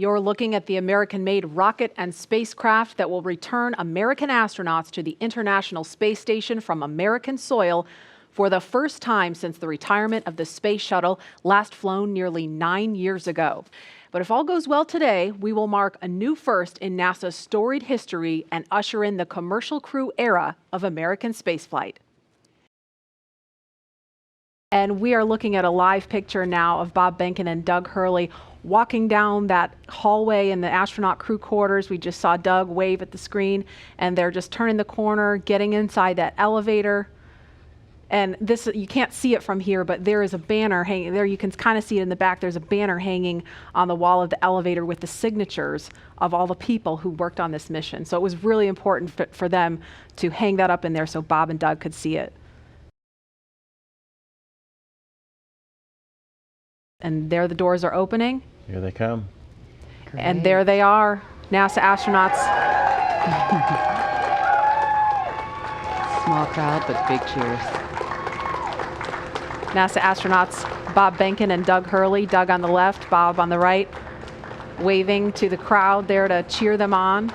You're looking at the American-made rocket and spacecraft that will return American astronauts to the International Space Station from American soil for the first time since the retirement of the space shuttle, last flown nearly 9 years ago. But if all goes well today, we will mark a new first in NASA's storied history and usher in the commercial crew era of American spaceflight. And we are looking at a live picture now of Bob Behnken and Doug Hurley walking down that hallway in the astronaut crew quarters. We just saw Doug wave at the screen, and they're just turning the corner, getting inside that elevator. And this, you can't see it from here, but there is a banner hanging there. You can kind of see it in the back. There's a banner hanging on the wall of the elevator with the signatures of all the people who worked on this mission. So it was really important for them to hang that up in there so Bob and Doug could see it. And there the doors are opening. Here they come. Great. And there they are, NASA astronauts. Small crowd, but big cheers. NASA astronauts Bob Behnken and Doug Hurley, Doug on the left, Bob on the right, waving to the crowd there to cheer them on.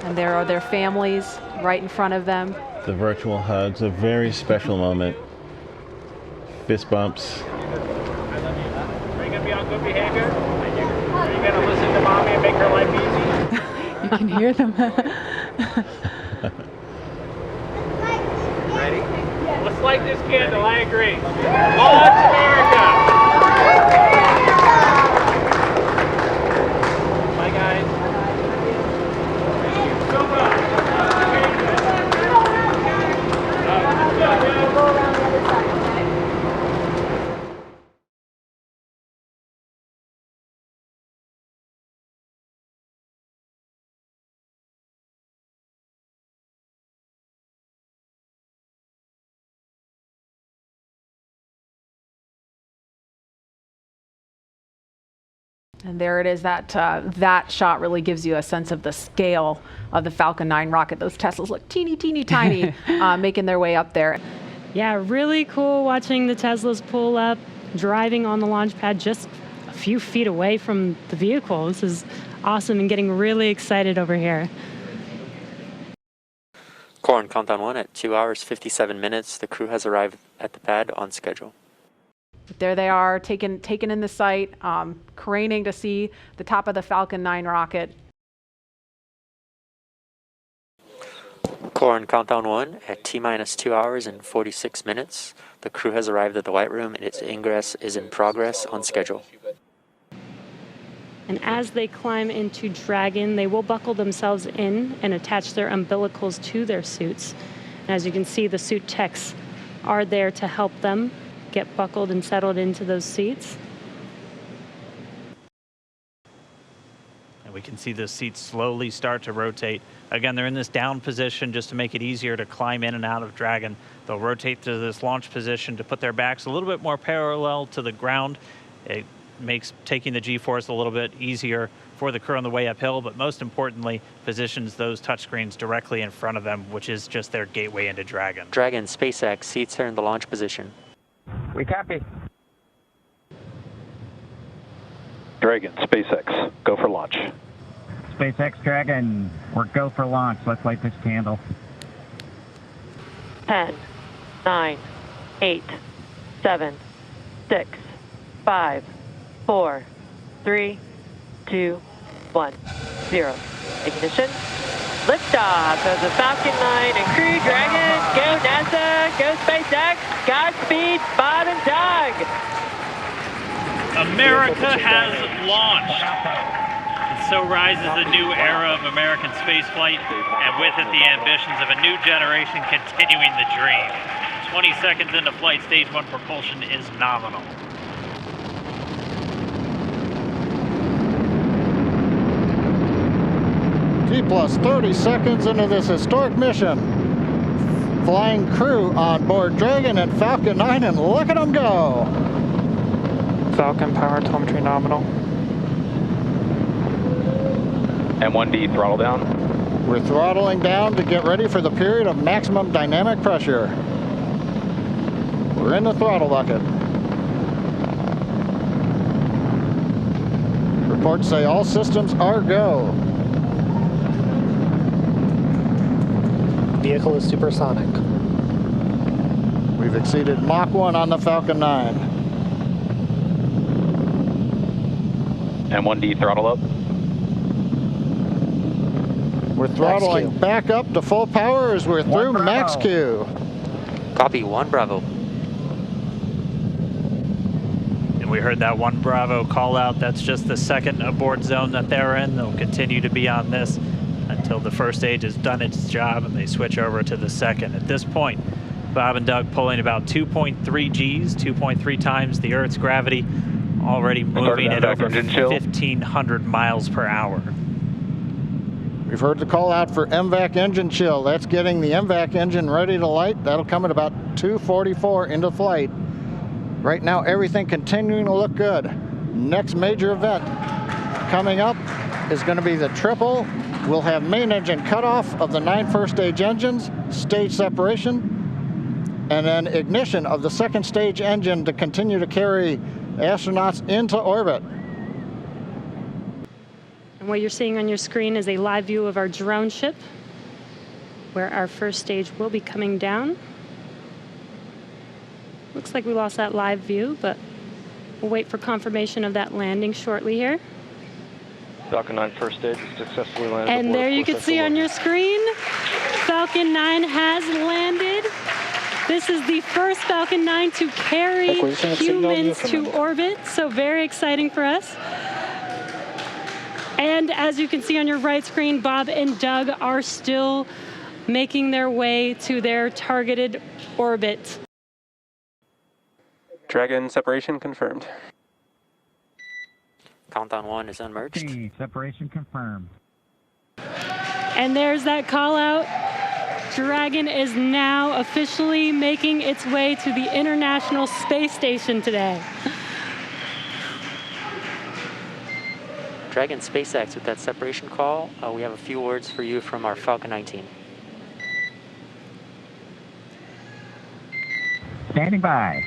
And there are their families right in front of them. The virtual hugs, a very special moment. Fist bumps. Are you going to be on good behavior? Are you going to listen to mommy and make her life easy? You can hear them. Ready? Let's light this candle, I agree. Launch America! Bye guys. And there it is. That shot really gives you a sense of the scale of the Falcon 9 rocket. Those Teslas look teeny, teeny, tiny, making their way up there. Yeah, really cool watching the Teslas pull up, driving on the launch pad just a few feet away from the vehicle. This is awesome and getting really excited over here. Core on countdown 1 at 2 hours, 57 minutes. The crew has arrived at the pad on schedule. There they are, taken in the sight, craning to see the top of the Falcon 9 rocket. Core on countdown 1 at T-minus 2 hours and 46 minutes. The crew has arrived at the White Room and its ingress is in progress on schedule. And as they climb into Dragon, they will buckle themselves in and attach their umbilicals to their suits. And as you can see, the suit techs are there to help them get buckled and settled into those seats. And we can see the seats slowly start to rotate. Again, they're in this down position just to make it easier to climb in and out of Dragon. They'll rotate to this launch position to put their backs a little bit more parallel to the ground. It makes taking the G-force a little bit easier for the crew on the way uphill, but most importantly, positions those touchscreens directly in front of them, which is just their gateway into Dragon. Dragon, SpaceX, seats are in the launch position. We copy. Dragon, SpaceX, go for launch. SpaceX Dragon, we're go for launch. Let's light this candle. 10, 9, 8, 7, 6, 5, 4, 3, 2, 1, 0. Ignition. Liftoff of the Falcon 9 and Crew Dragon. Go NASA, go SpaceX, Godspeed, Bob and Doug. America has launched. And so rises a new era of American spaceflight, and with it the ambitions of a new generation continuing the dream. 20 seconds into flight, stage 1 propulsion is nominal. T plus 30 seconds into this historic mission. Flying crew on board Dragon and Falcon 9, and look at them go. Falcon power telemetry nominal. M1D throttle down. We're throttling down to get ready for the period of maximum dynamic pressure. We're in the throttle bucket. Reports say all systems are go. Vehicle is supersonic. We've exceeded Mach 1 on the Falcon 9. M1D throttle up. We're throttling back up to full power as we're through max Q. Copy, 1 Bravo. And we heard that 1 Bravo call out. That's just the second abort zone that they're in. They'll continue to be on this until the first stage has done its job and they switch over to the second. At this point, Bob and Doug pulling about 2.3 Gs, 2.3 times the Earth's gravity, already moving at over 1,500 miles per hour. We've heard the call out for MVAC engine chill. That's getting the MVAC engine ready to light. That'll come at about 2:44 into flight. Right now, everything continuing to look good. Next major event coming up is going to be the triple. We'll have main engine cutoff of the 9 first stage engines, stage separation, and then ignition of the second stage engine to continue to carry astronauts into orbit. And what you're seeing on your screen is a live view of our drone ship, where our first stage will be coming down. Looks like we lost that live view, but we'll wait for confirmation of that landing shortly here. Falcon 9 first stage successfully landed. And there you can see on your screen, Falcon 9 has landed. This is the first Falcon 9 to carry humans to orbit, so very exciting for us. And as you can see on your right screen, Bob and Doug are still making their way to their targeted orbit. Dragon separation confirmed. Countdown 1 is unmerged. Separation confirmed. And there's that call out. Dragon is now officially making its way to the International Space Station today. Dragon SpaceX with that separation call. We have a few words for you from our Falcon 9 team. Standing by.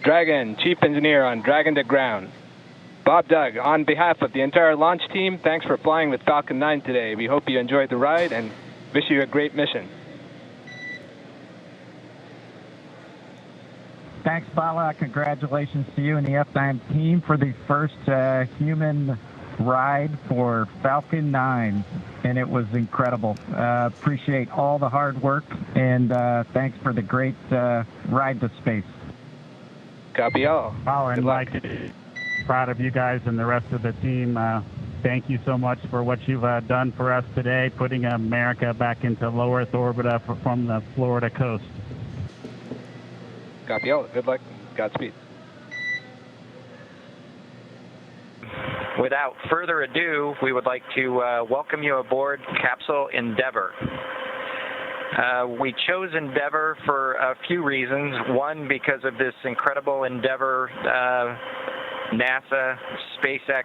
Dragon, Chief Engineer on Dragon to ground. Bob, Doug, on behalf of the entire launch team, thanks for flying with Falcon 9 today. We hope you enjoyed the ride and wish you a great mission. Thanks, Bala. Congratulations to you and the F9 team for the first human ride for Falcon 9, and it was incredible. Appreciate all the hard work, and thanks for the great ride to space. Copy all. Oh, and like, proud of you guys and the rest of the team. Thank you so much for what you've done for us today, putting America back into low Earth orbit from the Florida coast. Copy all. Good luck. Godspeed. Without further ado, we would like to welcome you aboard capsule Endeavour. We chose Endeavour for a few reasons. One, because of this incredible Endeavour NASA, SpaceX,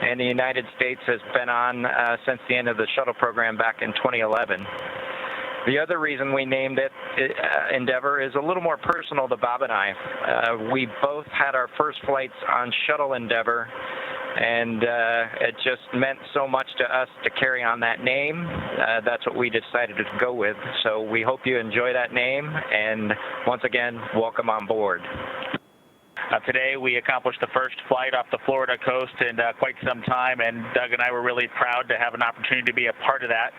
and the United States has been on since the end of the shuttle program back in 2011. The other reason we named it Endeavour is a little more personal to Bob and I. We both had our first flights on Shuttle Endeavour, and it just meant so much to us to carry on that name. That's what we decided to go with. So we hope you enjoy that name, and once again, welcome on board. Today we accomplished the first flight off the Florida coast in quite some time, and Doug and I were really proud to have an opportunity to be a part of that.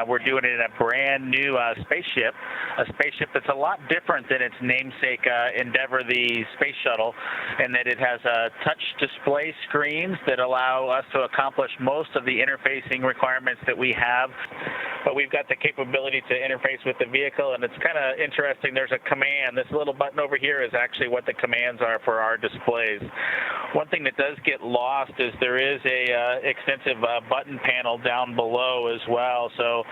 We're doing it in a brand new spaceship, a spaceship that's a lot different than its namesake Endeavour, the space shuttle, in that it has touch display screens that allow us to accomplish most of the interfacing requirements that we have. But we've got the capability to interface with the vehicle, and it's kind of interesting. There's a command. This little button over here is actually what the commands are for our displays. One thing that does get lost is there is a extensive button panel down below as well. So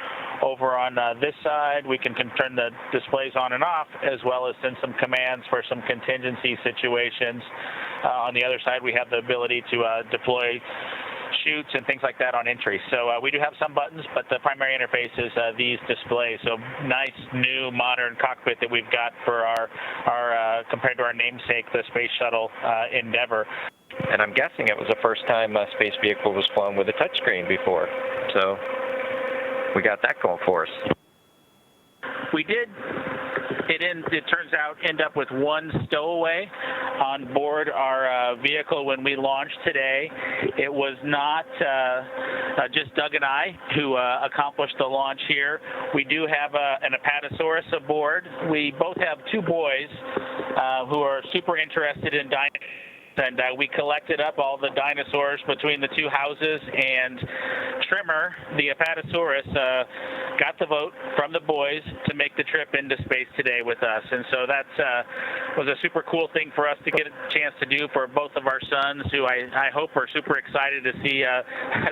over on this side, we can turn the displays on and off, as well as send some commands for some contingency situations. On the other side, we have the ability to deploy chutes and things like that on entry. So we do have some buttons, but the primary interface is these displays. So nice, new, modern cockpit that we've got for our compared to our namesake, the Space Shuttle Endeavour. And I'm guessing it was the first time a space vehicle was flown with a touchscreen before. So we got that going for us. We did, it turns out, end up with one stowaway on board our vehicle when we launched today. It was not just Doug and I who accomplished the launch here. We do have an Apatosaurus aboard. We both have two boys who are super interested in dinosaurs. And we collected up all the dinosaurs between the two houses, and Trimmer, the Apatosaurus, got the vote from the boys to make the trip into space today with us. And so that was a super cool thing for us to get a chance to do for both of our sons, who I hope are super excited to see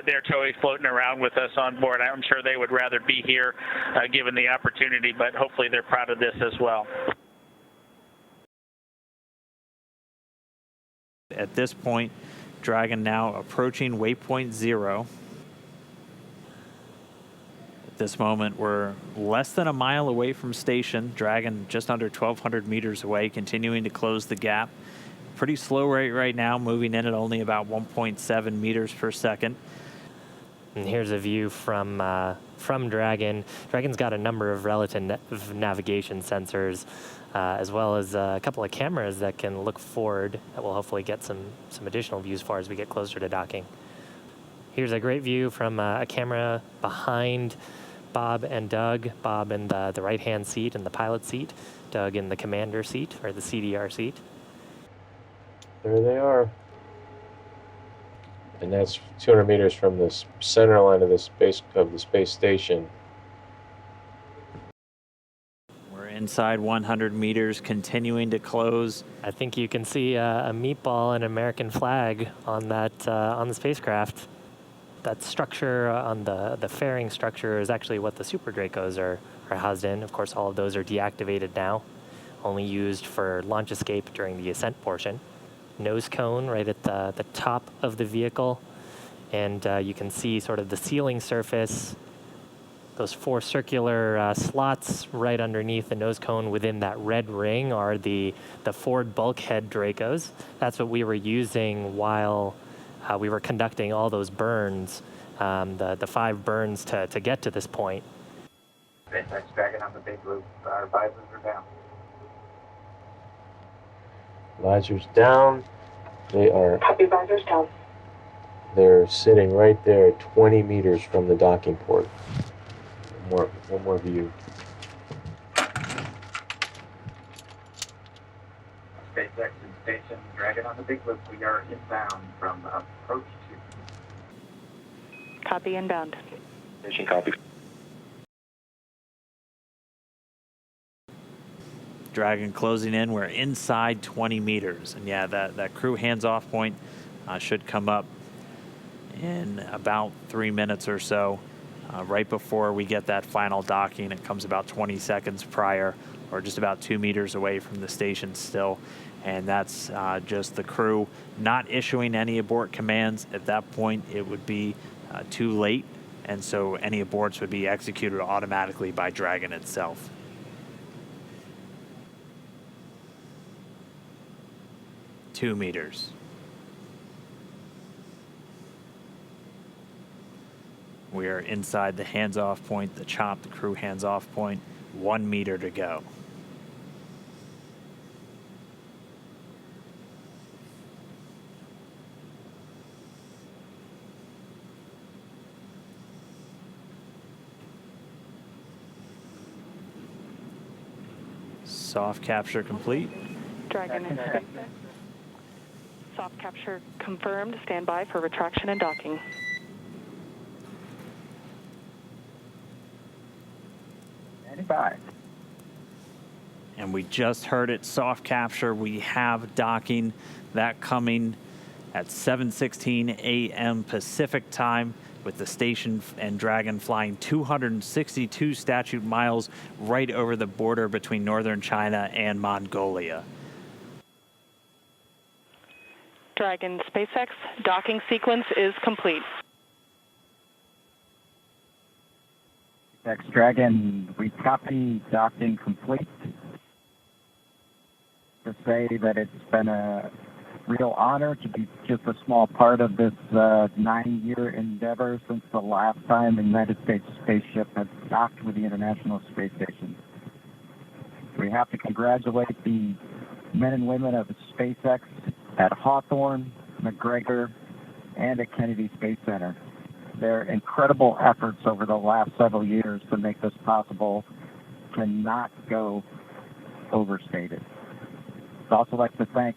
their toy floating around with us on board. I'm sure they would rather be here given the opportunity, but hopefully they're proud of this as well. At this point, Dragon now approaching waypoint 0. At this moment, we're less than a mile away from station. Dragon just under 1,200 meters away, continuing to close the gap. Pretty slow rate right now, moving in at only about 1.7 meters per second. And here's a view from Dragon. Dragon's got a number of relative navigation sensors, as well as a couple of cameras that can look forward that will hopefully get some additional views far as we get closer to docking. Here's a great view from a camera behind Bob and Doug. Bob in the right-hand seat and the pilot seat. Doug in the commander seat, or the CDR seat. There they are. And that's 200 meters from the center line of the space station. We're inside 100 meters, continuing to close. I think you can see a meatball and American flag on that on the spacecraft. That structure on the fairing structure is actually what the Super Dracos are housed in. Of course, all of those are deactivated now, only used for launch escape during the ascent portion. Nose cone right at the top of the vehicle, and you can see sort of the sealing surface. Those 4 circular slots right underneath the nose cone within that red ring are the forward bulkhead Dracos. That's what we were using while we were conducting all those burns, the 5 burns to get to this point. SpaceX Dragon on the big loop. Our visors are down. Visors down. They are. Copy, visors down. They're sitting right there, 20 meters from the docking port. One more view. SpaceX in station. Dragon on the big loop. We are inbound from approach 2. Copy, inbound. Station copy. Dragon closing in. We're inside 20 meters. And yeah, that crew hands-off point should come up in about 3 minutes or so. Right before we get that final docking, it comes about 20 seconds prior, or just about 2 meters away from the station still. And that's just the crew not issuing any abort commands. At that point, it would be too late. And so any aborts would be executed automatically by Dragon itself. Two meters. We are inside the hands-off point, the chop, the crew hands-off point. 1 meter to go. Soft capture complete. Dragon in space. Soft capture confirmed. Stand by for retraction and docking. Bye. And we just heard it, soft capture. We have docking, that coming at 7:16 a.m. Pacific time, with the station and Dragon flying 262 statute miles right over the border between northern China and Mongolia. Dragon SpaceX docking sequence is complete. SpaceX Dragon, we copy docking complete. To say that it's been a real honor to be just a small part of this 9-year endeavor since the last time the United States spaceship has docked with the International Space Station. We have to congratulate the men and women of SpaceX at Hawthorne, McGregor, and at Kennedy Space Center. Their incredible efforts over the last several years to make this possible cannot go overstated. I'd also like to thank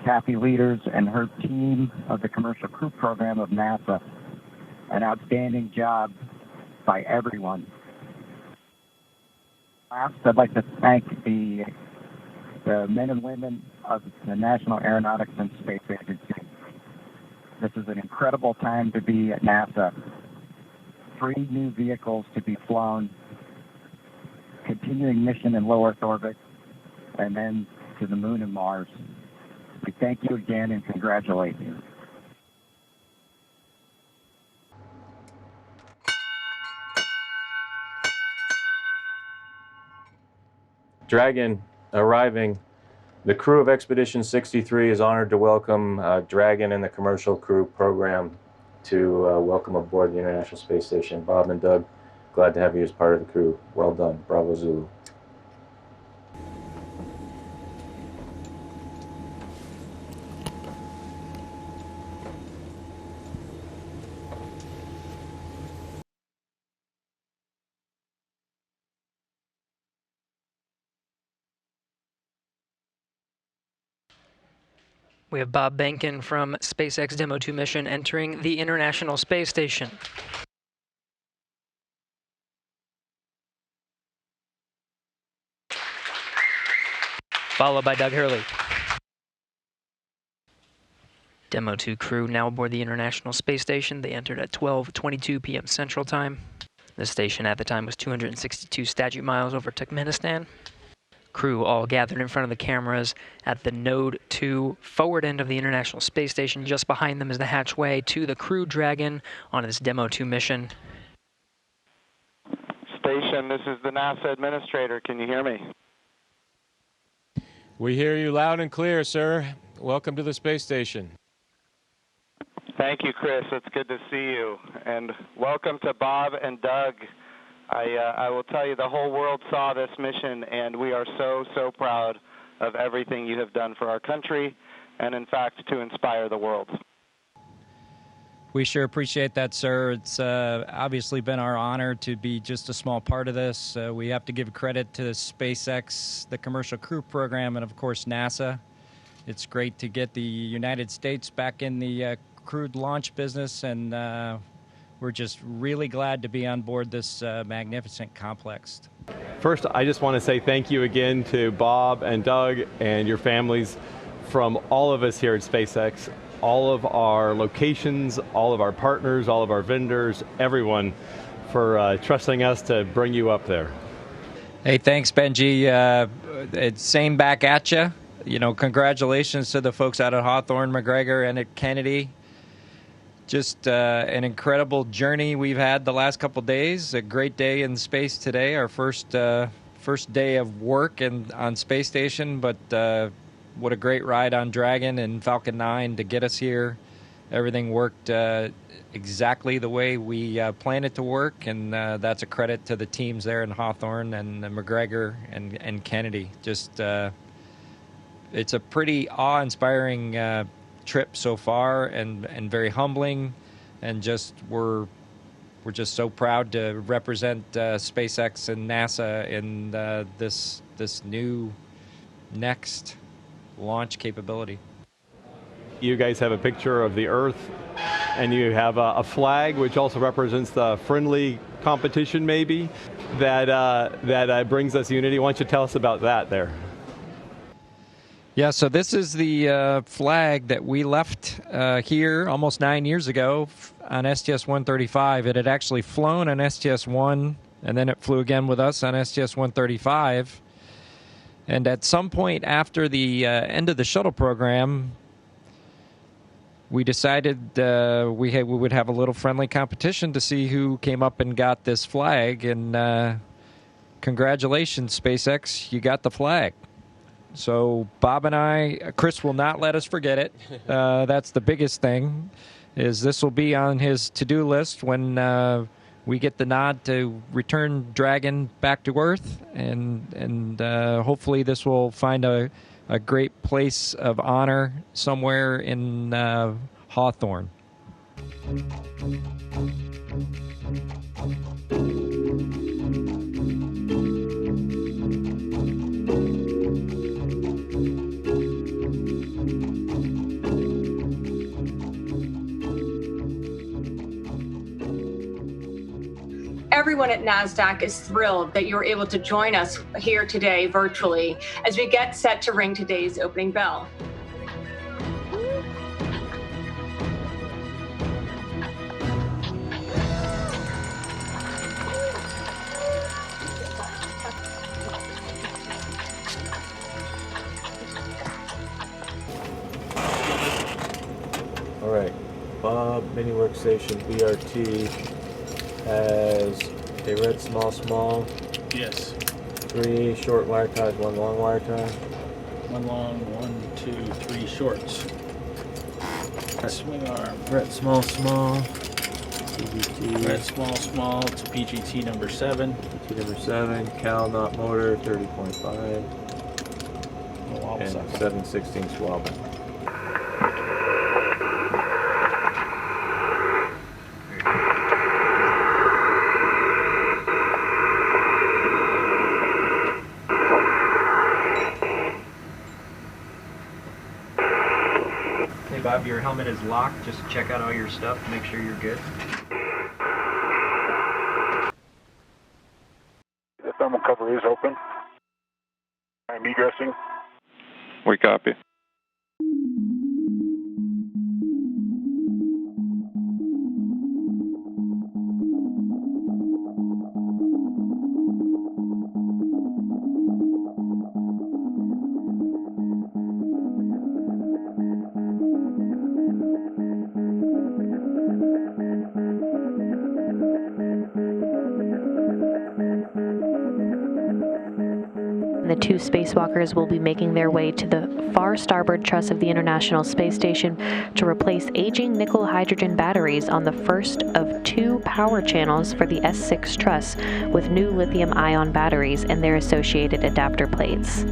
Kathy Leaders and her team of the Commercial Crew Program of NASA. An outstanding job by everyone. Last, I'd like to thank the men and women of the National Aeronautics and Space Agency. This is an incredible time to be at NASA. 3 new vehicles to be flown, continuing mission in low Earth orbit, and then to the moon and Mars. We thank you again and congratulate you. Dragon arriving. The crew of Expedition 63 is honored to welcome Dragon and the Commercial Crew Program to welcome aboard the International Space Station. Bob and Doug, glad to have you as part of the crew. Well done. Bravo Zulu. We have Bob Behnken from SpaceX Demo-2 mission entering the International Space Station. Followed by Doug Hurley. Demo-2 crew now aboard the International Space Station. They entered at 12:22 p.m. Central Time. The station at the time was 262 statute miles over Turkmenistan. Crew all gathered in front of the cameras at the Node 2 forward end of the International Space Station. Just behind them is the hatchway to the Crew Dragon on this Demo-2 mission. Station, this is the NASA administrator. Can you hear me? We hear you loud and clear, sir. Welcome to the space station. Thank you, Chris. It's good to see you. And welcome to Bob and Doug. I will tell you, the whole world saw this mission, and we are so proud of everything you have done for our country, and in fact, to inspire the world. We sure appreciate that, sir. It's obviously been our honor to be just a small part of this. We have to give credit to SpaceX, the Commercial Crew Program, and of course NASA. It's great to get the United States back in the crewed launch business, and we're just really glad to be on board this magnificent complex. First, I just want to say thank you again to Bob and Doug and your families from all of us here at SpaceX, all of our locations, all of our partners, all of our vendors, everyone for trusting us to bring you up there. Hey, thanks, Benji. It's same back at you. You know, congratulations to the folks out at Hawthorne, McGregor, and at Kennedy. Just an incredible journey we've had the last couple days. A great day in space today, our first day of work on space station. But what a great ride on Dragon and Falcon 9 to get us here. Everything worked exactly the way we planned it to work, and that's a credit to the teams there in Hawthorne and McGregor and Kennedy. Just it's a pretty awe-inspiring trip so far, and very humbling, and just we're just so proud to represent SpaceX and NASA in this new next launch capability. You guys have a picture of the Earth, and you have a flag which also represents the friendly competition maybe that brings us unity. Why don't you tell us about that there? Yeah, so this is the flag that we left here almost 9 years ago on STS-135. It had actually flown on STS-1, and then it flew again with us on STS-135. And at some point after the end of the shuttle program, we decided we would have a little friendly competition to see who came up and got this flag. And congratulations, SpaceX, you got the flag. So Bob and I, Chris will not let us forget it. That's the biggest thing, is this will be on his to-do list when we get the nod to return Dragon back to Earth. And hopefully this will find a great place of honor somewhere in Hawthorne. Everyone at NASDAQ is thrilled that you're able to join us here today virtually as we get set to ring today's opening bell. All right, Bob Mini Workstation BRT has a red small. Yes. 3 short wire ties, 1 long wire tie. 1 long, 1, 2, 3 shorts. Swing arm. Red small. PGT. Red small to PGT number 7. PGT number 7. Cal knot motor 30.5. And 7/16 swabbing. Bob, your helmet is locked. Just check out all your stuff, make sure you're good. The thermal cover is open. I'm egressing. We copy. The 2 spacewalkers will be making their way to the far starboard truss of the International Space Station to replace aging nickel-hydrogen batteries on the first of 2 power channels for the S6 truss with new lithium-ion batteries and their associated adapter plates.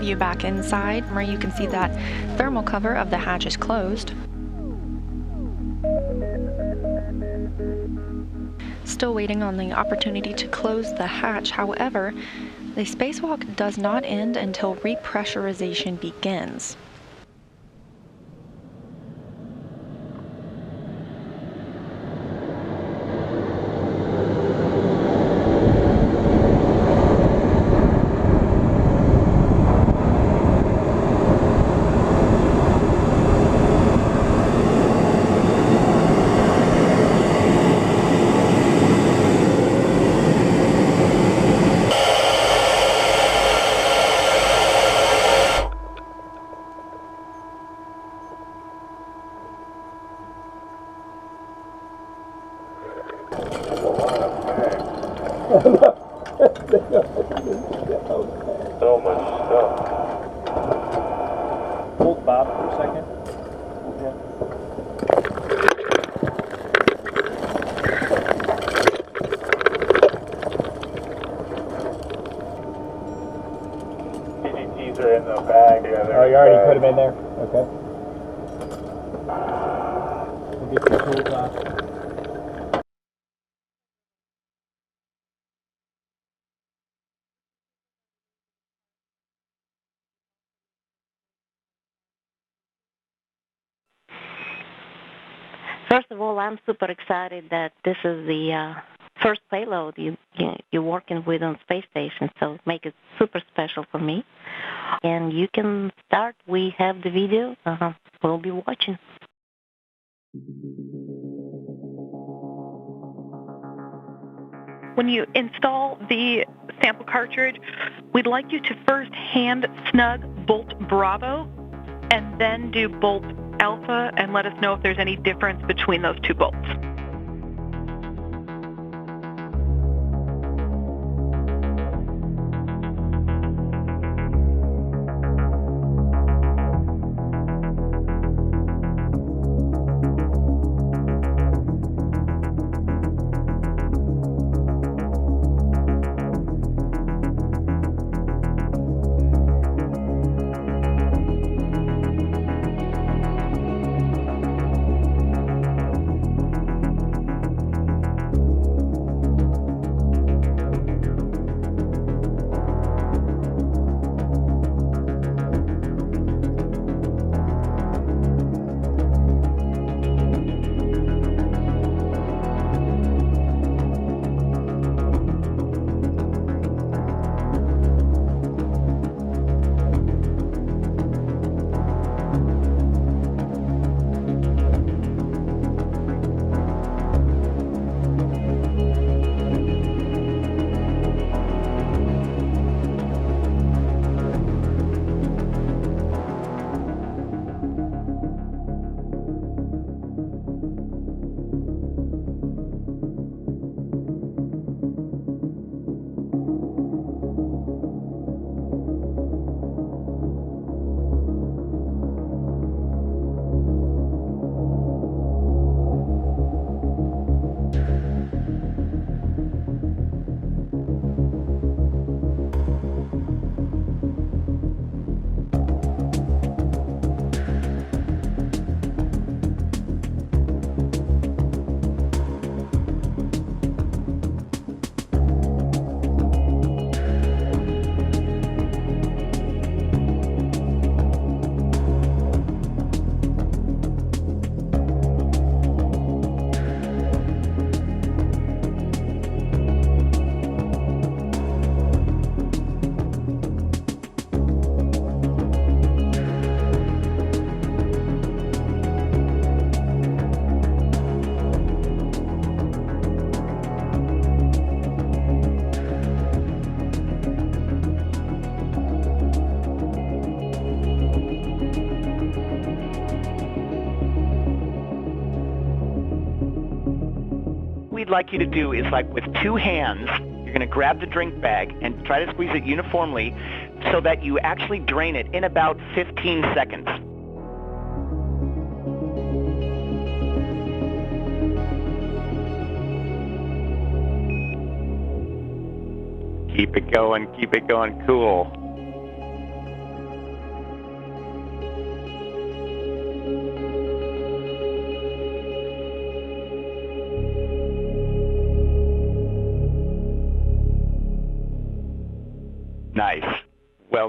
have you back inside where you can see that thermal cover of the hatch is closed. Still waiting on the opportunity to close the hatch. However, the spacewalk does not end until repressurization begins. So much stuff. Hold Bob for a second. PGTs are in the bag. Yeah, Oh, you already put them in there? Okay. We'll get your tools off. First of all, I'm super excited that this is the first payload you're working with on space station, so make it super special for me. And you can start. We have the video. We'll be watching. When you install the sample cartridge, we'd like you to first hand snug bolt Bravo and then do bolt Alpha and let us know if there's any difference between those two bolts. Like you to do is, like, with two hands, you're going to grab the drink bag and try to squeeze it uniformly so that you actually drain it in about 15 seconds. Keep it going, cool.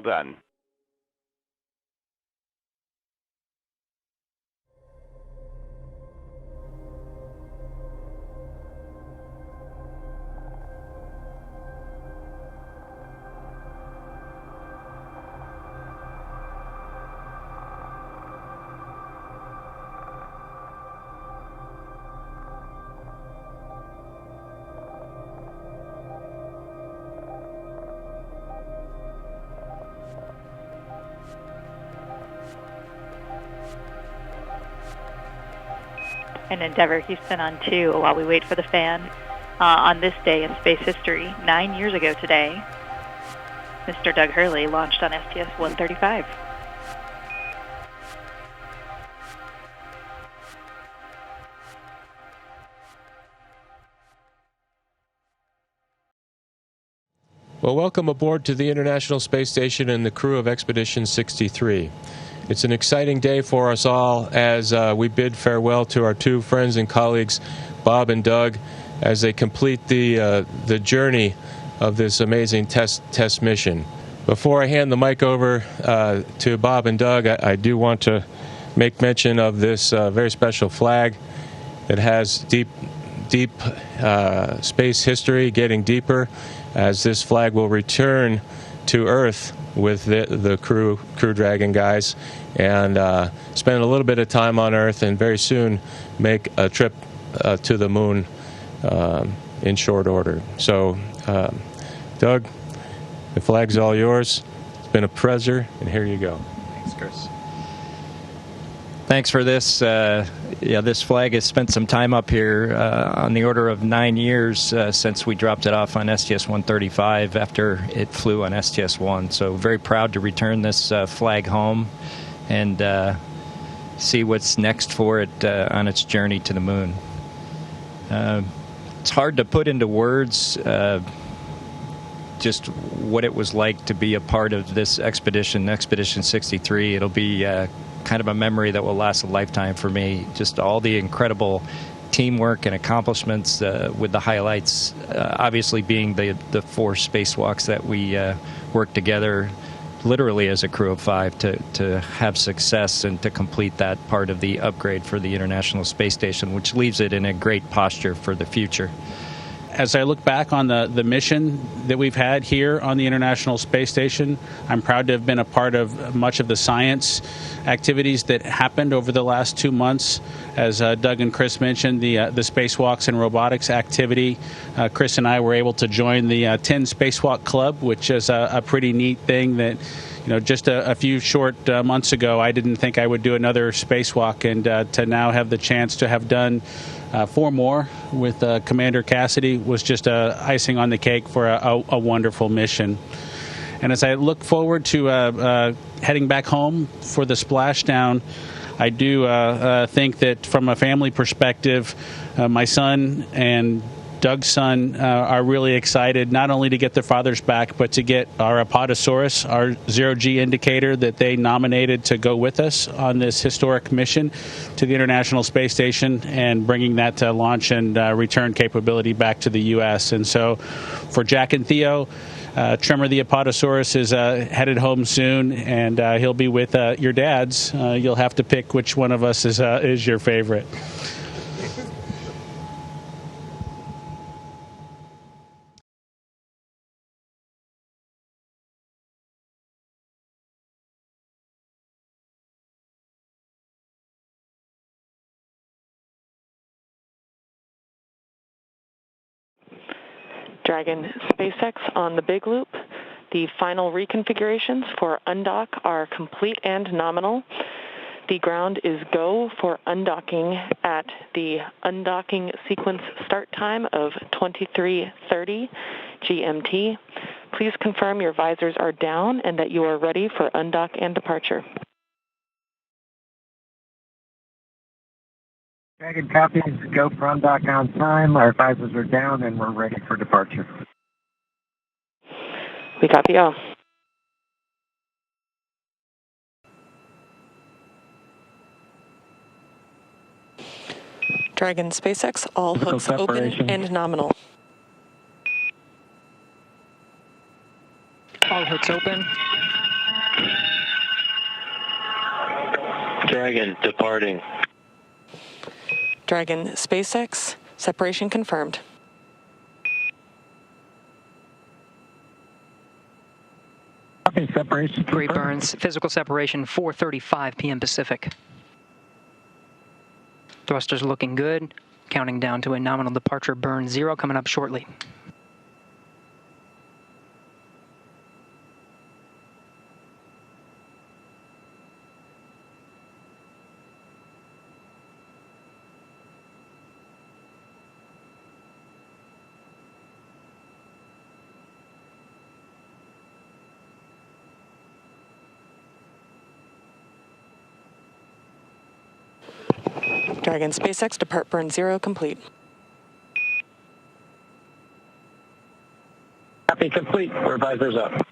Well done. And Endeavour, Houston on 2 while we wait for the fan. On this day in space history, 9 years ago today, Mr. Doug Hurley launched on STS-135. Well, welcome aboard to the International Space Station and the crew of Expedition 63. It's an exciting day for us all as we bid farewell to our two friends and colleagues, Bob and Doug, as they complete the journey of this amazing test mission. Before I hand the mic over to Bob and Doug, I do want to make mention of this very special flag that has deep space history, getting deeper, as this flag will return to Earth with the Crew Dragon guys and spend a little bit of time on Earth and very soon make a trip to the moon in short order. So, Doug, the flag's all yours. It's been a pleasure, and here you go. Thanks, Chris. Thanks for this. This flag has spent some time up here, on the order of 9 years since we dropped it off on STS-135 after it flew on STS-1. So very proud to return this flag home and see what's next for it on its journey to the moon. It's hard to put into words just what it was like to be a part of this expedition, Expedition 63. It'll be kind of a memory that will last a lifetime for me. Just all the incredible teamwork and accomplishments, with the highlights obviously being the 4 spacewalks that we worked together literally as a crew of 5 to have success and to complete that part of the upgrade for the International Space Station, which leaves it in a great posture for the future. As I look back on the mission that we've had here on the International Space Station, I'm proud to have been a part of much of the science activities that happened over the last 2 months. As Doug and Chris mentioned, the spacewalks and robotics activity. Chris and I were able to join the 10 Spacewalk Club, which is a pretty neat thing that, just a few short months ago, I didn't think I would do another spacewalk, and to now have the chance to have done 4 more with Commander Cassidy was just icing on the cake for a wonderful mission. And as I look forward to heading back home for the splashdown, I do think that from a family perspective, my son and Doug's son are really excited not only to get their fathers back, but to get our Apatosaurus, our zero-G indicator that they nominated to go with us on this historic mission to the International Space Station, and bringing that to launch and return capability back to the U.S. And so for Jack and Theo, Tremor the Apatosaurus is headed home soon, and he'll be with your dads. You'll have to pick which one of us is your favorite. Dragon SpaceX on the big loop. The final reconfigurations for undock are complete and nominal. The ground is go for undocking at the undocking sequence start time of 23:30 GMT. Please confirm your visors are down and that you are ready for undock and departure. Dragon copies, go for undock on time. Our visors are down and we're ready for departure. We copy all. Dragon SpaceX, all hooks open and nominal. All hooks open. Dragon departing. Dragon, SpaceX, separation confirmed. Separation. Great burns. Physical separation 4:35 p.m. Pacific. Thrusters looking good. Counting down to a nominal departure burn 0 coming up shortly. Dragon, SpaceX, depart burn 0 complete. Copy complete. Revisors up.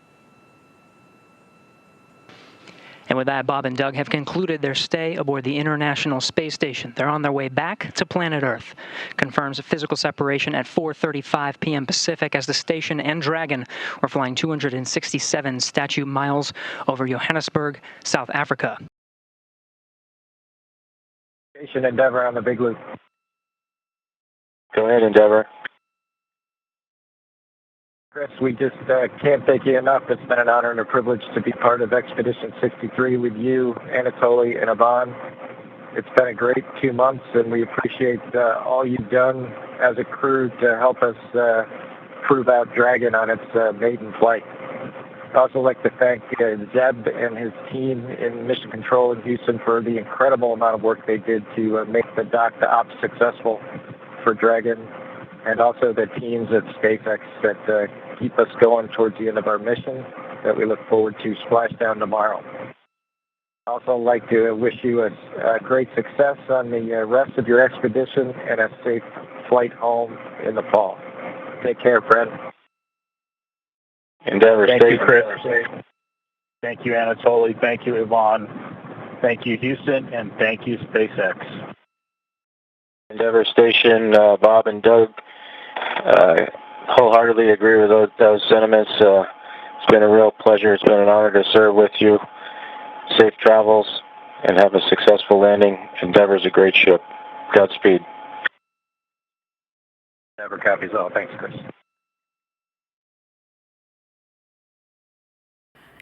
And with that, Bob and Doug have concluded their stay aboard the International Space Station. They're on their way back to planet Earth. Confirms a physical separation at 4:35 p.m. Pacific as the station and Dragon were flying 267 statute miles over Johannesburg, South Africa. Station Endeavour on the big loop. Go ahead, Endeavour. Chris, we just can't thank you enough. It's been an honor and a privilege to be part of Expedition 63 with you, Anatoly, and Ivan. It's been a great 2 months, and we appreciate all you've done as a crew to help us prove out Dragon on its maiden flight. I'd also like to thank Zeb and his team in Mission Control in Houston for the incredible amount of work they did to make the dock to ops successful for Dragon, and also the teams at SpaceX that keep us going towards the end of our mission that we look forward to splashdown tomorrow. I'd also like to wish you a great success on the rest of your expedition and a safe flight home in the fall. Take care, friend. Endeavour, Thank stay you, Chris. Thank you, Anatoly. Thank you, Ivan. Thank you, Houston, and thank you, SpaceX. Endeavour Station, Bob and Doug wholeheartedly agree with those sentiments. It's been a real pleasure. It's been an honor to serve with you. Safe travels and have a successful landing. Endeavour's a great ship. Godspeed. Endeavour copies all. Thanks, Chris.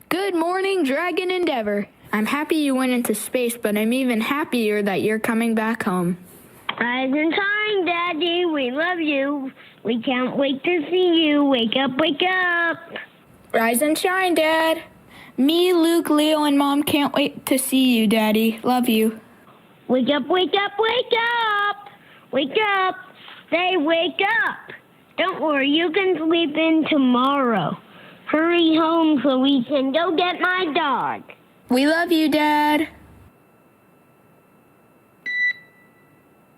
Good morning, Dragon Endeavour. I'm happy you went into space, but I'm even happier that you're coming back home. Rise and shine, Daddy. We love you. We can't wait to see you. Wake up, wake up. Rise and shine, Dad. Me, Luke, Leo, and Mom can't wait to see you, Daddy. Love you. Wake up, wake up, wake up. Wake up. Say wake up. Don't worry, you can sleep in tomorrow. Hurry home so we can go get my dog. We love you, Dad.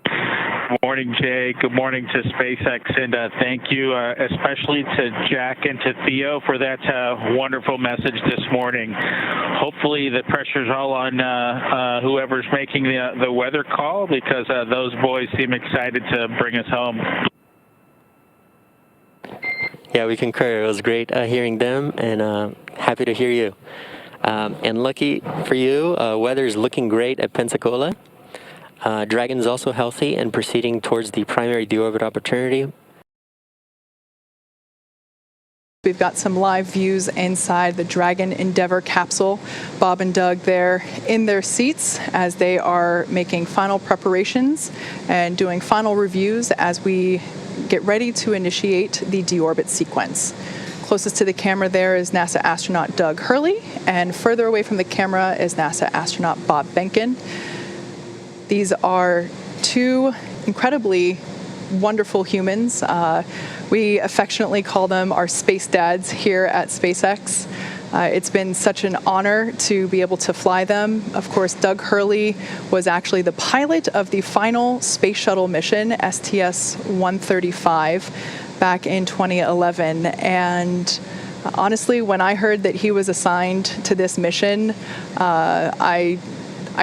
Good morning, Jay. Good morning to SpaceX, and thank you especially to Jack and to Theo for that wonderful message this morning. Hopefully the pressure's all on whoever's making the weather call, because those boys seem excited to bring us home. Yeah, we concur. It was great hearing them, and happy to hear you. And lucky for you, weather is looking great at Pensacola. Dragon is also healthy and proceeding towards the primary deorbit opportunity. We've got some live views inside the Dragon Endeavour capsule. Bob and Doug there in their seats as they are making final preparations and doing final reviews as we get ready to initiate the deorbit sequence. Closest to the camera there is NASA astronaut Doug Hurley, and further away from the camera is NASA astronaut Bob Behnken. These are two incredibly wonderful humans. We affectionately call them our space dads here at SpaceX. It's been such an honor to be able to fly them. Of course, Doug Hurley was actually the pilot of the final space shuttle mission, STS-135, back in 2011. And honestly, when I heard that he was assigned to this mission, I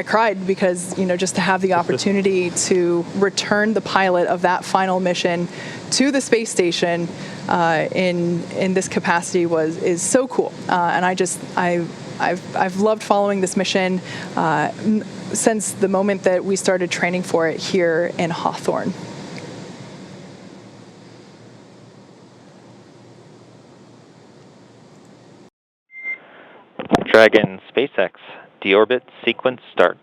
cried because, just to have the opportunity to return the pilot of that final mission to the space station in this capacity is so cool. And I I've loved following this mission since the moment that we started training for it here in Hawthorne. Dragon SpaceX, deorbit sequence start.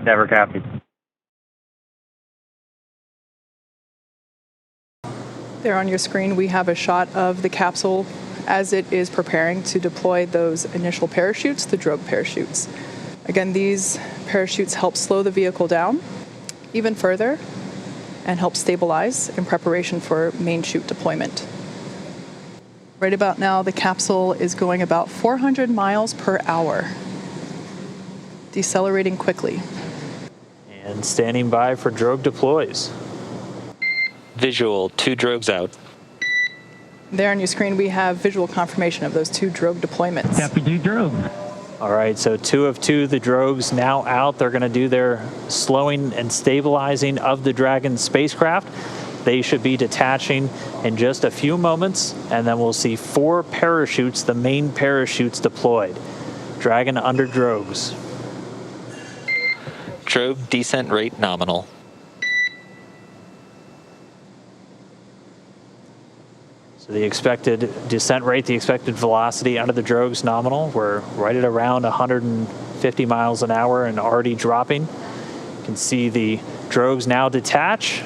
Never copied. There on your screen, we have a shot of the capsule as it is preparing to deploy those initial parachutes, the drogue parachutes. Again, these parachutes help slow the vehicle down even further and help stabilize in preparation for main chute deployment. Right about now, the capsule is going about 400 miles per hour, decelerating quickly. And standing by for drogue deploys. Visual, 2 drogues out. There on your screen, we have visual confirmation of those 2 drogue deployments. Copy, 2 drogue. All right, so 2 of 2, the drogues now out. They're going to do their slowing and stabilizing of the Dragon spacecraft. They should be detaching in just a few moments, and then we'll see 4 parachutes, the main parachutes deployed. Dragon under drogues. Drogue descent rate nominal. So the expected descent rate, the expected velocity under the drogues nominal. We're right at around 150 miles an hour and already dropping. You can see the drogues now detach.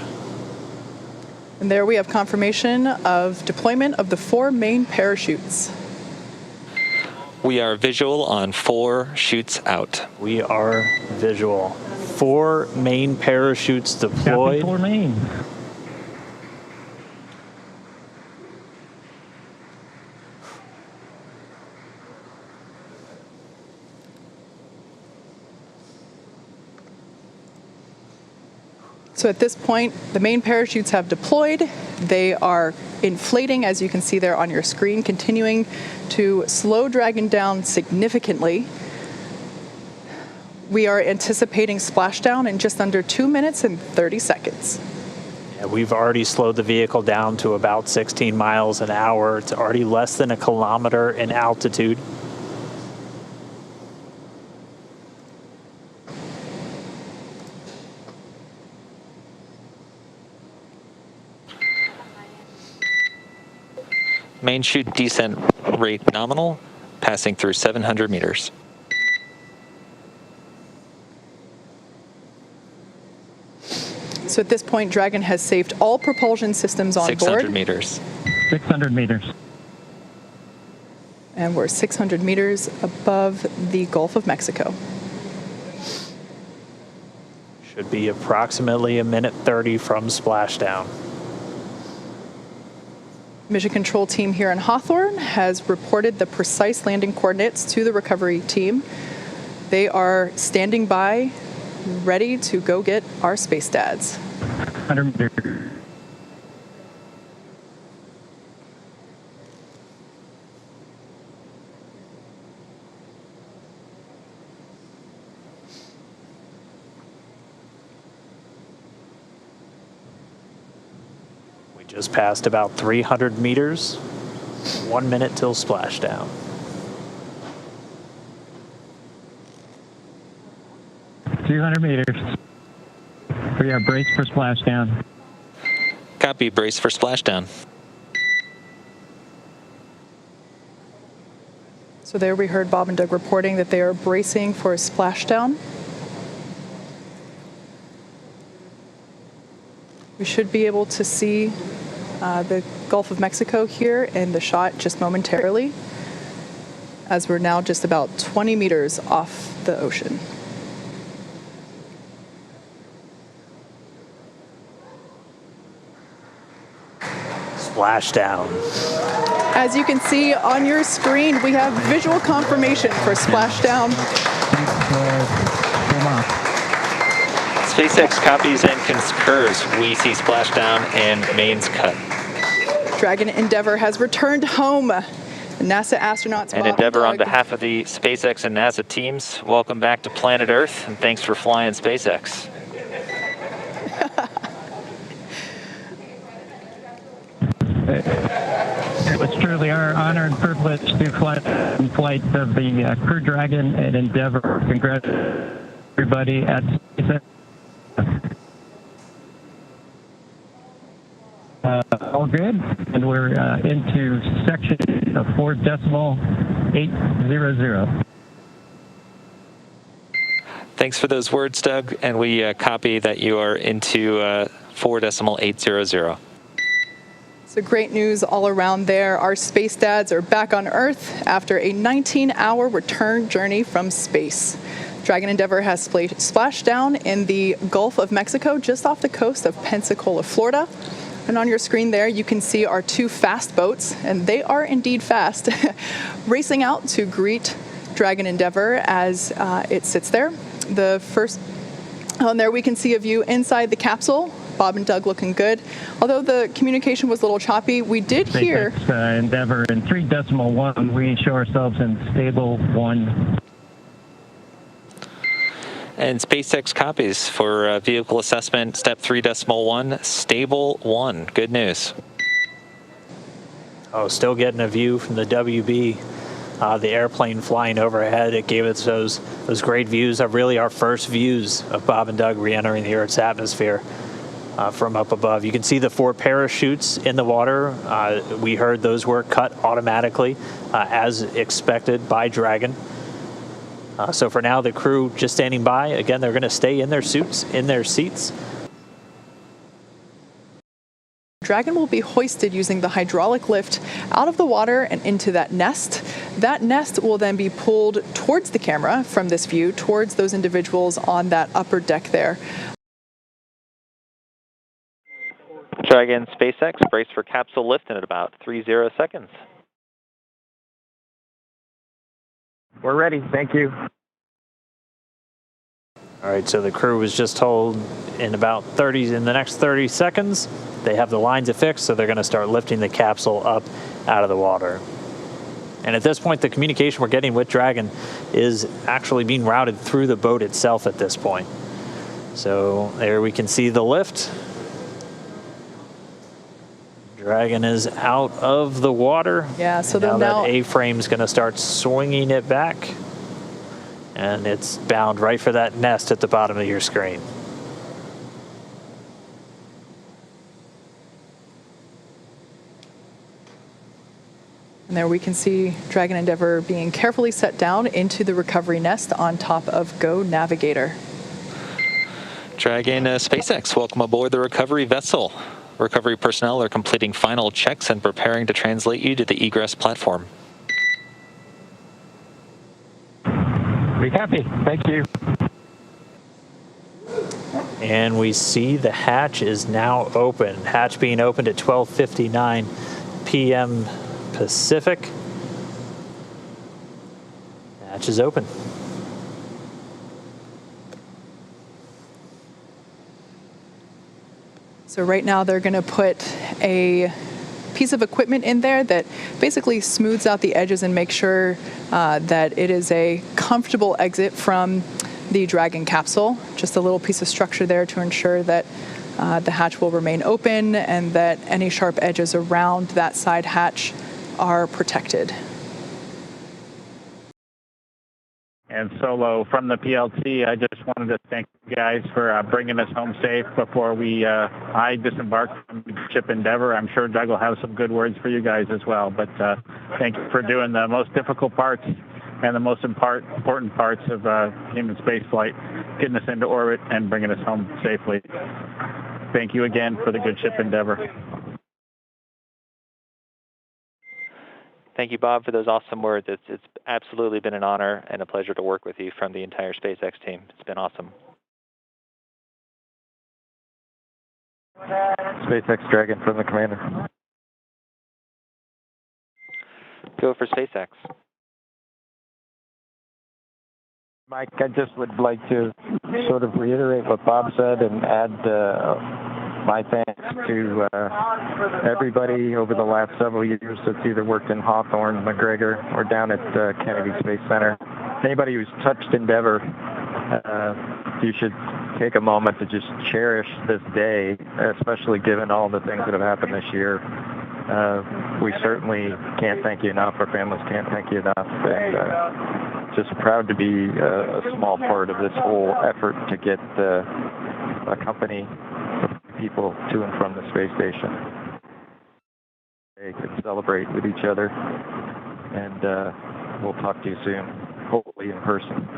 And there we have confirmation of deployment of the 4 main parachutes. We are visual on 4 chutes out. We are visual. 4 main parachutes deployed. Copy, 4 main. So at this point, the main parachutes have deployed. They are inflating, as you can see there on your screen, continuing to slow Dragon down significantly. We are anticipating splashdown in just under 2 minutes and 30 seconds. Yeah, we've already slowed the vehicle down to about 16 miles an hour. It's already less than 1 kilometer in altitude. Main chute descent rate nominal, passing through 700 meters. So at this point, Dragon has saved all propulsion systems on 600 board. meters. 600 meters. And we're 600 meters above the Gulf of Mexico. Should be approximately 1:30 from splashdown. Mission control team here in Hawthorne has reported the precise landing coordinates to the recovery team. They are standing by, ready to go get our space dads. 100 meters. Just passed about 300 meters. 1 minute till splashdown. meters. We are braced for splashdown. Copy, brace for splashdown. So there we heard Bob and Doug reporting that they are bracing for a splashdown. We should be able to see the Gulf of Mexico here in the shot just momentarily, as we're now just about 20 meters off the ocean. Splashdown. As you can see on your screen, we have visual confirmation for splashdown. SpaceX copies and concurs. We see splashdown and mains cut. Dragon Endeavour has returned home. NASA astronauts And Endeavour, on behalf of the SpaceX and NASA teams, welcome back to planet Earth, and thanks for flying SpaceX. It was truly our honor and privilege to fly in flight of the Crew Dragon and Endeavour. Congrats, everybody at SpaceX. All good, and we're into section of 4.800. Thanks for those words, Doug, and we copy that you are into 4.800. So great news all around there. Our space dads are back on Earth after a 19-hour return journey from space. Dragon Endeavour has splashed down in the Gulf of Mexico, just off the coast of Pensacola, Florida. And on your screen there, you can see our two fast boats, and they are indeed fast, racing out to greet Dragon Endeavour as it sits there. The first on there, we can see a view inside the capsule. Bob and Doug looking good. Although the communication was a little choppy, we did hear... SpaceX Endeavour in 3.1, we show ourselves in stable 1. And SpaceX copies for vehicle assessment, step 3.1, stable 1. Good news. Oh, still getting a view from the WB. The airplane flying overhead, it gave us those great views of really our first views of Bob and Doug re-entering the Earth's atmosphere. From up above. You can see the 4 parachutes in the water. We heard those were cut automatically as expected by Dragon. So for now, the crew just standing by. Again, they're going to stay in their suits, in their seats. Dragon will be hoisted using the hydraulic lift out of the water and into that nest. That nest will then be pulled towards the camera from this view, towards those individuals on that upper deck there. Dragon SpaceX, brace for capsule lift in about 30 seconds. We're ready. Thank you. All right, so the crew was just told in the next 30 seconds, they have the lines affixed, so they're going to start lifting the capsule up out of the water. And at this point, the communication we're getting with Dragon is actually being routed through the boat itself at this point. So there we can see the lift. Dragon is out of the water. Yeah, so now now that A-frame's going to start swinging it back. And it's bound right for that nest at the bottom of your screen. And there we can see Dragon Endeavour being carefully set down into the recovery nest on top of Go Navigator. Dragon SpaceX, welcome aboard the recovery vessel. Recovery personnel are completing final checks and preparing to translate you to the egress platform. We copy. Thank you. And we see the hatch is now open. Hatch being opened at 12:59 p.m. Pacific. Hatch is open. So right now they're going to put a piece of equipment in there that basically smooths out the edges and makes sure that it is a comfortable exit from the Dragon capsule. Just a little piece of structure there to ensure that the hatch will remain open and that any sharp edges around that side hatch are protected. And Solo from the PLT, I just wanted to thank you guys for bringing us home safe before I disembarked from the ship Endeavour. I'm sure Doug will have some good words for you guys as well. But thank you for doing the most difficult parts and the most important parts of human spaceflight, getting us into orbit and bringing us home safely. Thank you again for the good ship Endeavour. Thank you, Bob, for those awesome words. It's absolutely been an honor and a pleasure to work with you from the entire SpaceX team. It's been awesome. SpaceX Dragon from the commander. Go for SpaceX. Mike, I just would like to sort of reiterate what Bob said and add my thanks to everybody over the last several years that's either worked in Hawthorne, McGregor, or down at Kennedy Space Center. Anybody who's touched Endeavour, you should take a moment to just cherish this day, especially given all the things that have happened this year. We certainly can't thank you enough. Our families can't thank you enough. And just proud to be a small part of this whole effort to get a company of people to and from the space station. They can celebrate with each other, and we'll talk to you soon, hopefully in person.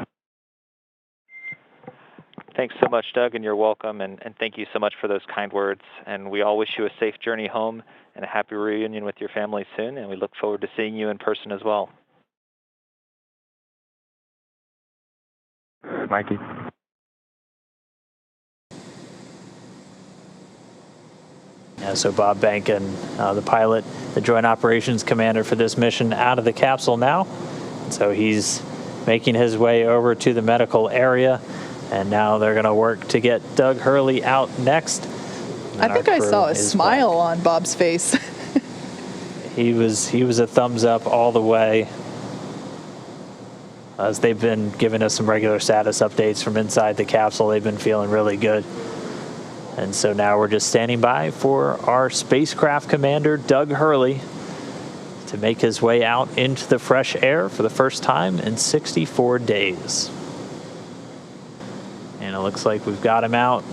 Thanks so much, Doug, and you're welcome, and thank you so much for those kind words. And we all wish you a safe journey home and a happy reunion with your family soon, and we look forward to seeing you in person as well. Mikey. Yeah, so Bob Behnken, the pilot, the Joint Operations Commander for this mission, out of the capsule now. So he's making his way over to the medical area. And now they're going to work to get Doug Hurley out next. I think I saw a smile on Bob's face. He was a thumbs up all the way. As they've been giving us some regular status updates from inside the capsule, they've been feeling really good. And so now we're just standing by for our spacecraft commander, Doug Hurley, to make his way out into the fresh air for the first time in 64 days. And it looks like we've got him out.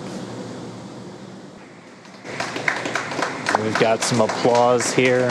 We've got some applause here.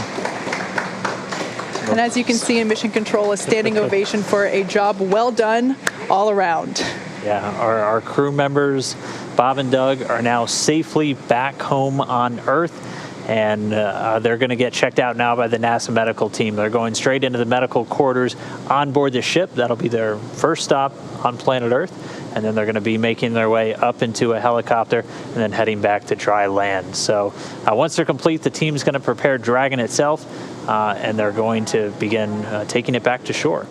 And as you can see in Mission Control, a standing ovation for a job well done all around. Yeah, our crew members, Bob and Doug, are now safely back home on Earth. And they're going to get checked out now by the NASA medical team. They're going straight into the medical quarters on board the ship. That'll be their first stop on planet Earth. And then they're going to be making their way up into a helicopter and then heading back to dry land. So once they're complete, the team's going to prepare Dragon itself, and they're going to begin taking it back to shore.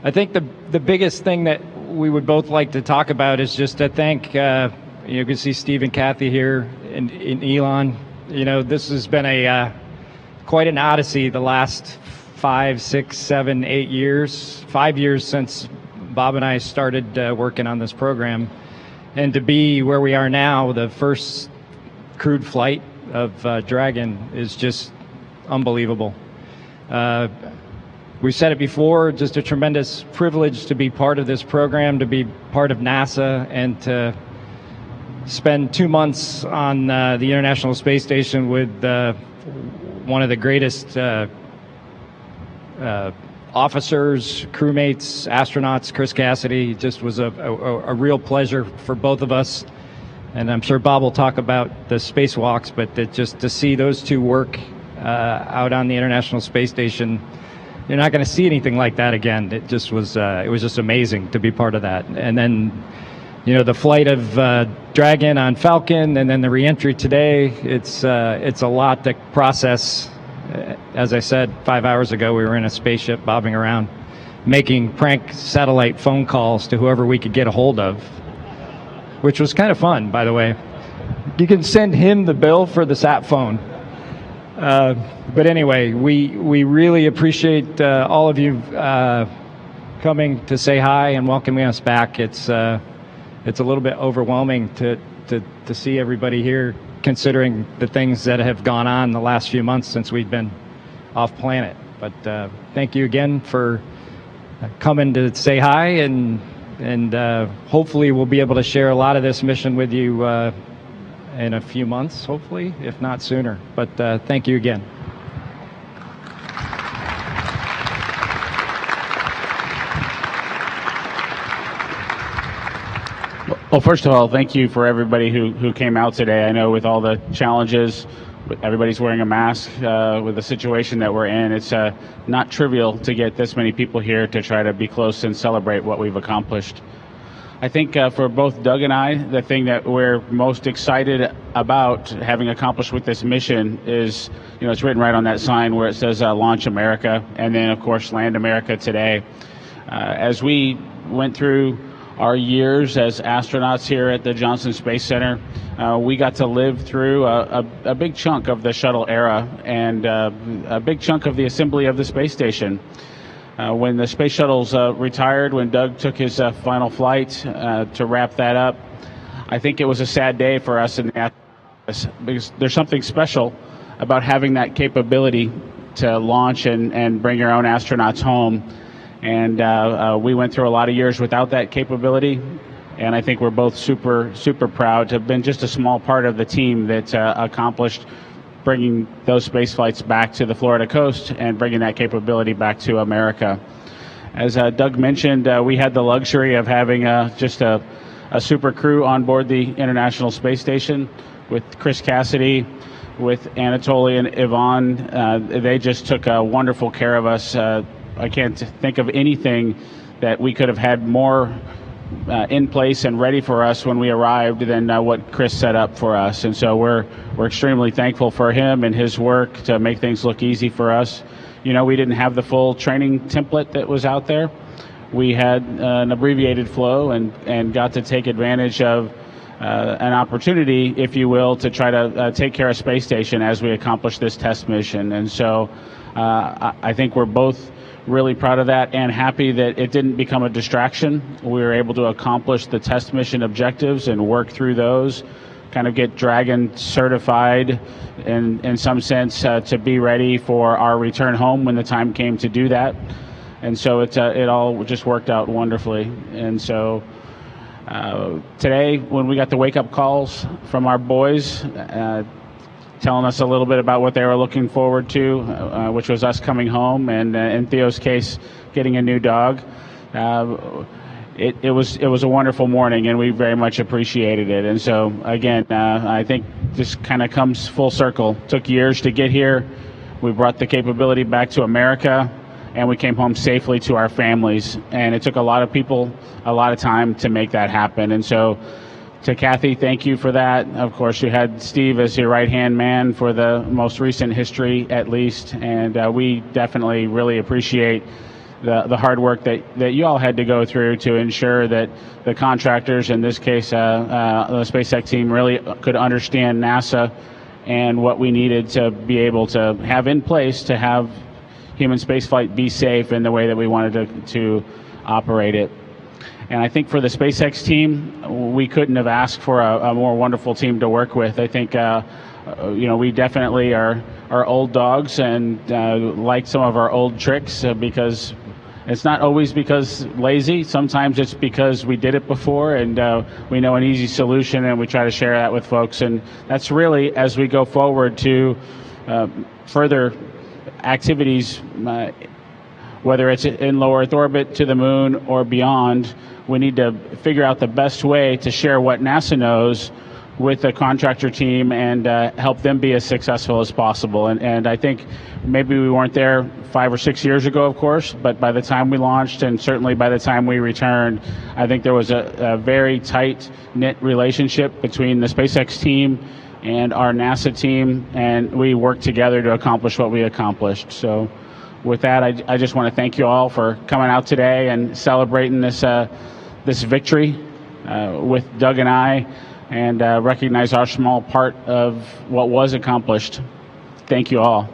I think the biggest thing that we would both like to talk about is just to thank, you can see Steve and Kathy here and Elon. You know, this has been quite an odyssey the last 5, 6, 7, 8 years, 5 years since Bob and I started working on this program. And to be where we are now, the first crewed flight of Dragon is just unbelievable. We've said it before, just a tremendous privilege to be part of this program, to be part of NASA, and to spend 2 months on the International Space Station with one of the greatest officers, crewmates, astronauts, Chris Cassidy. It just was a real pleasure for both of us. And I'm sure Bob will talk about the spacewalks, but just to see those two work out on the International Space Station, you're not going to see anything like that again. It just was just amazing to be part of that. And then, you know, the flight of Dragon on Falcon, and then the reentry today. It's a lot to process. As I said 5 hours ago, we were in a spaceship bobbing around, making prank satellite phone calls to whoever we could get a hold of, which was kind of fun, by the way. You can send him the bill for the sat phone. But anyway, we really appreciate all of you coming to say hi and welcoming us back. It's a little bit overwhelming to see everybody here, considering the things that have gone on the last few months since we've been off planet. But thank you again for coming to say hi, and hopefully we'll be able to share a lot of this mission with you in a few months, hopefully, if not sooner. But thank you again. Well, first of all, thank you for everybody who came out today. I know with all the challenges, everybody's wearing a mask with the situation that we're in. It's not trivial to get this many people here to try to be close and celebrate what we've accomplished. I think for both Doug and I, the thing that we're most excited about having accomplished with this mission is, you know, it's written right on that sign where it says Launch America, and then, of course, Land America today. As we went through our years as astronauts here at the Johnson Space Center, we got to live through a big chunk of the shuttle era and a big chunk of the assembly of the space station. When the space shuttles retired, when Doug took his final flight to wrap that up, I think it was a sad day for us in the because there's something special about having that capability to launch and bring your own astronauts home. And we went through a lot of years without that capability. And I think we're both super, super proud to have been just a small part of the team that accomplished bringing those space flights back to the Florida coast and bringing that capability back to America. As Doug mentioned, we had the luxury of having just a super crew on board the International Space Station with Chris Cassidy, with Anatoly and Yvonne. They just took wonderful care of us. I can't think of anything that we could have had more in place and ready for us when we arrived than what Chris set up for us. And so we're extremely thankful for him and his work to make things look easy for us. You know, we didn't have the full training template that was out there. We had an abbreviated flow and got to take advantage of an opportunity, if you will, to try to take care of Space Station as we accomplish this test mission. And so I think we're both really proud of that and happy that it didn't become a distraction. We were able to accomplish the test mission objectives and work through those, kind of get Dragon certified in some sense to be ready for our return home when the time came to do that. And so it all just worked out wonderfully. And so today, when we got the wake-up calls from our boys, telling us a little bit about what they were looking forward to, which was us coming home, and in Theo's case, getting a new dog. It was a wonderful morning, and we very much appreciated it. And so, again, I think this kind of comes full circle. Took years to get here. We brought the capability back to America, and we came home safely to our families. And it took a lot of people a lot of time to make that happen. And so, to Kathy, thank you for that. Of course, you had Steve as your right-hand man for the most recent history, at least, and we definitely really appreciate the hard work that you all had to go through to ensure that the contractors, in this case, the SpaceX team, really could understand NASA and what we needed to be able to have in place to have human spaceflight be safe in the way that we wanted to operate it. And I think for the SpaceX team, we couldn't have asked for a more wonderful team to work with. I think, we definitely are old dogs and like some of our old tricks because it's not always because lazy. Sometimes it's because we did it before and we know an easy solution, and we try to share that with folks. And that's really, as we go forward to further activities, whether it's in low Earth orbit, to the moon, or beyond, we need to figure out the best way to share what NASA knows with the contractor team and help them be as successful as possible. And I think maybe we weren't there 5 or 6 years ago, of course, but by the time we launched and certainly by the time we returned, I think there was a very tight-knit relationship between the SpaceX team and our NASA team, and we worked together to accomplish what we accomplished. So with that, I just want to thank you all for coming out today and celebrating this victory with Doug and I, and recognize our small part of what was accomplished. Thank you all.